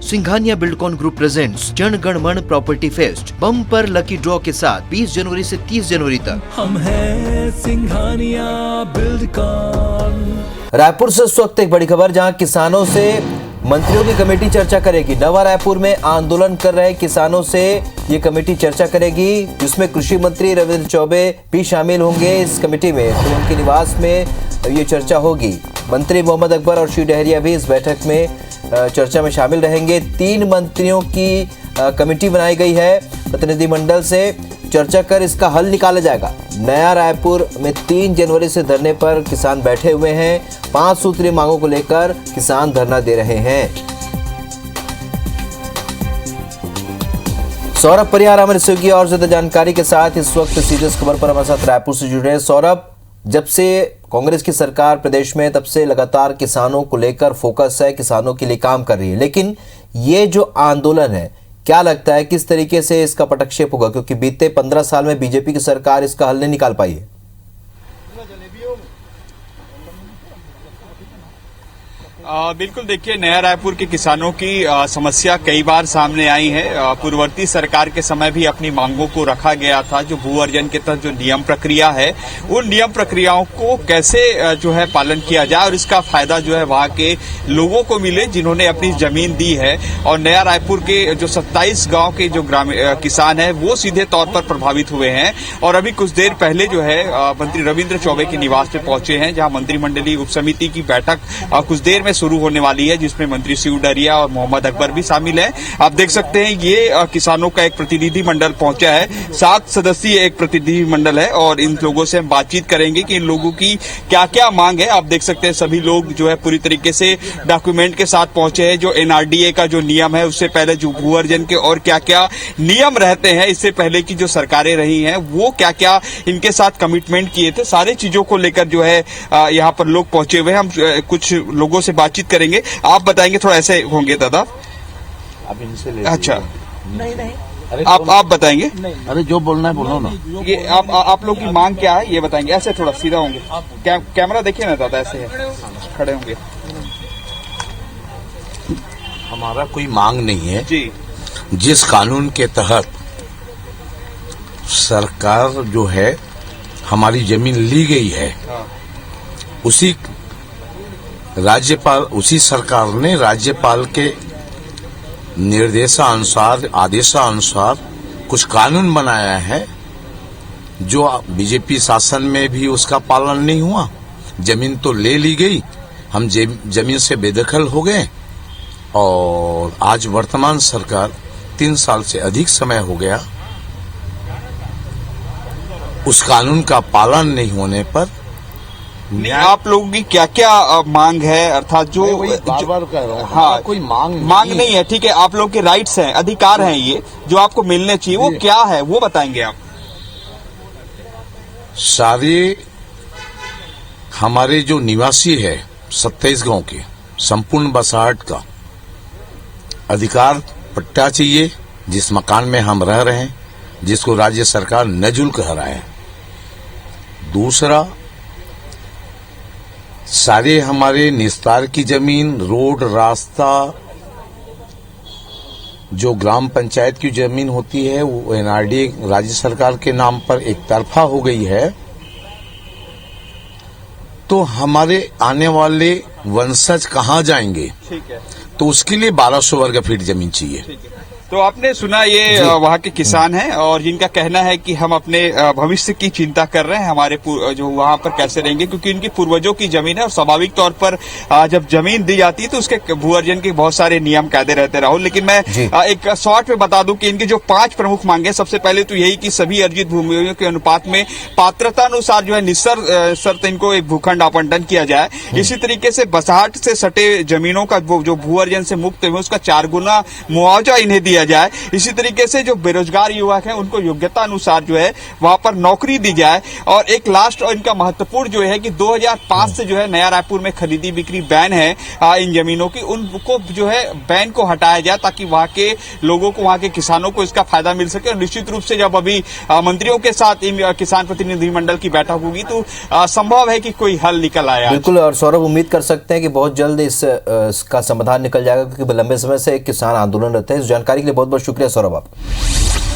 Singhania Buildcon group presents Jana Gana मन property fest bumper lucky draw के साथ 20 जनवरी से 30 जनवरी तक। हम हैं सिंघानिया बिल्डकॉन। रायपुर से इस वक्त एक बड़ी खबर, जहां किसानों से मंत्रियों की कमेटी चर्चा करेगी। नवा रायपुर में आंदोलन कर रहे किसानों से ये कमेटी चर्चा करेगी, जिसमें कृषि मंत्री रविंद्र चौबे भी शामिल होंगे इस कमेटी में। तो उनके निवास में ये चर्चा होगी। मंत्री मोहम्मद अकबर और श्री डहरिया भी इस बैठक में चर्चा में शामिल रहेंगे। 3 मंत्रियों की कमेटी बनाई गई है। प्रतिनिधिमंडल से चर्चा कर इसका हल निकाला जाएगा। नया रायपुर में 3 जनवरी से धरने पर किसान बैठे हुए हैं। 5 सूत्रीय मांगों को लेकर किसान धरना दे रहे हैं। सौरभ परिहार हमारे सहयोगी और ज्यादा जानकारी के साथ इस वक्त सीधे खबर पर हमारे साथ रायपुर से जुड़े हैं। सौरभ, जब से कांग्रेस की सरकार प्रदेश में, तब से लगातार किसानों को लेकर फोकस है, किसानों के लिए काम कर रही है, लेकिन ये जो आंदोलन है, क्या लगता है किस तरीके से इसका पटक्षेप होगा? क्योंकि बीते 15 साल में बीजेपी की सरकार इसका हल नहीं निकाल पाई है। बिल्कुल, देखिए, नया रायपुर के किसानों की समस्या कई बार सामने आई है। पूर्ववर्ती सरकार के समय भी अपनी मांगों को रखा गया था। जो भू अर्जन के तहत जो नियम प्रक्रिया है, उन नियम प्रक्रियाओं को कैसे जो है पालन किया जाए और इसका फायदा जो है वहां के लोगों को मिले जिन्होंने अपनी जमीन दी है। और नया रायपुर के जो 27 गांव के जो किसान है वो सीधे तौर पर प्रभावित हुए हैं। और अभी कुछ देर पहले जो है मंत्री रविंद्र चौबे के निवास पे पहुंचे हैं, जहां मंत्रिमंडलीय उप समिति की बैठक कुछ देर में शुरू होने वाली है, जिसमें मंत्री श्री डहरिया और मोहम्मद अकबर भी शामिल हैं। आप देख सकते हैं ये किसानों का एक प्रतिनिधि मंडल पहुंचा है। 7 सदस्यीय एक प्रतिनिधि मंडल है और इन लोगों से हम बातचीत करेंगे कि इन लोगों की क्या क्या मांग है। आप देख सकते हैं सभी लोग जो है पूरी तरीके से डॉक्यूमेंट के साथ पहुंचे हैं। जो एनआरडीए का जो नियम है, उससे पहले जो भू अर्जन के और क्या क्या नियम रहते हैं, इससे पहले की जो सरकारें रही हैं वो क्या क्या इनके साथ कमिटमेंट किए थे, सारी चीजों को लेकर जो है यहाँ पर लोग पहुंचे हुए हैं। हम कुछ लोगों से बातचीत करेंगे। आप बताएंगे, थोड़ा ऐसे होंगे दादा, आप इनसे ले। अच्छा, नहीं, आप बताएंगे। अरे जो बोलना है बोलो ना। ये आप लोग की मांग क्या है ये बताएंगे। ऐसे थोड़ा सीधा होंगे, कैमरा देखिए ना दादा, ऐसे है, खड़े होंगे। हमारा कोई मांग नहीं है जी। जिस कानून के तहत सरकार जो है हमारी जमीन ली गई है, उसी राज्यपाल, उसी सरकार ने राज्यपाल के निर्देशानुसार, आदेशानुसार कुछ कानून बनाया है, जो बीजेपी शासन में भी उसका पालन नहीं हुआ। जमीन तो ले ली गई, हम जमीन से बेदखल हो गए और आज वर्तमान सरकार 3 साल से अधिक समय हो गया, उस कानून का पालन नहीं होने पर आप लोगों की क्या क्या मांग है? अर्थात जो बार कह रहा हूं, हाँ, कोई मांग नहीं है, ठीक है, आप लोग के राइट्स हैं, अधिकार हैं, ये जो आपको मिलने चाहिए, वो क्या है वो बताएंगे आप। सारे हमारे जो निवासी है 27 गांव के, संपूर्ण बसाहट का अधिकार पट्टा चाहिए, जिस मकान में हम रह रहे हैं, जिसको राज्य सरकार नजुल कह रहा है। दूसरा, सारे हमारे निस्तार की जमीन, रोड, रास्ता, जो ग्राम पंचायत की जमीन होती है, वो एनआरडी राज्य सरकार के नाम पर एक तरफा हो गई है। तो हमारे आने वाले वंशज कहाँ जाएंगे? ठीक है, तो उसके लिए 1200 वर्ग फीट जमीन चाहिए। तो आपने सुना, ये वहाँ के किसान हैं और जिनका कहना है कि हम अपने भविष्य की चिंता कर रहे हैं, हमारे जो वहाँ पर कैसे रहेंगे, क्योंकि इनकी पूर्वजों की जमीन है और स्वाभाविक तौर पर जब जमीन दी जाती है तो उसके भू अर्जन के बहुत सारे नियम कायदे रहते राहुल। लेकिन मैं एक शॉर्ट में बता दूं कि इनकी जो 5 प्रमुख मांगे, सबसे पहले तो यही कि सभी अर्जित भूमियों के अनुपात में पात्रता अनुसार जो है निःशर्त इनको एक भूखंड आवंटन किया जाए। इसी तरीके से बसाहट से सटे जमीनों का जो भू अर्जन से मुक्त है उसका 4 गुना मुआवजा इन्हें दिया दिया जाए। इसी तरीके से जो बेरोजगार युवक हैं उनको योग्यता अनुसार जो है वहां पर नौकरी दी जाए। और एक लास्ट और इनका महत्वपूर्ण जो है कि 2005 से जो है नया रायपुर में खरीदी बिक्री बैन है इन जमीनों की, उनको जो है बैन को हटाया जाए ताकि वहां के लोगों को, वहां के किसानों को इसका फायदा मिल सके। और निश्चित रूप से जब अभी मंत्रियों के साथ इन किसान प्रतिनिधिमंडल की बैठक होगी तो संभव है कि कोई हल निकल आया। बिल्कुल, और सौरभ उम्मीद कर सकते हैं कि बहुत जल्द इसका समाधान निकल जाएगा, क्योंकि लंबे समय से किसान आंदोलन रहते हैं। इस जानकारी के लिए बहुत बहुत शुक्रिया सौरभ आप।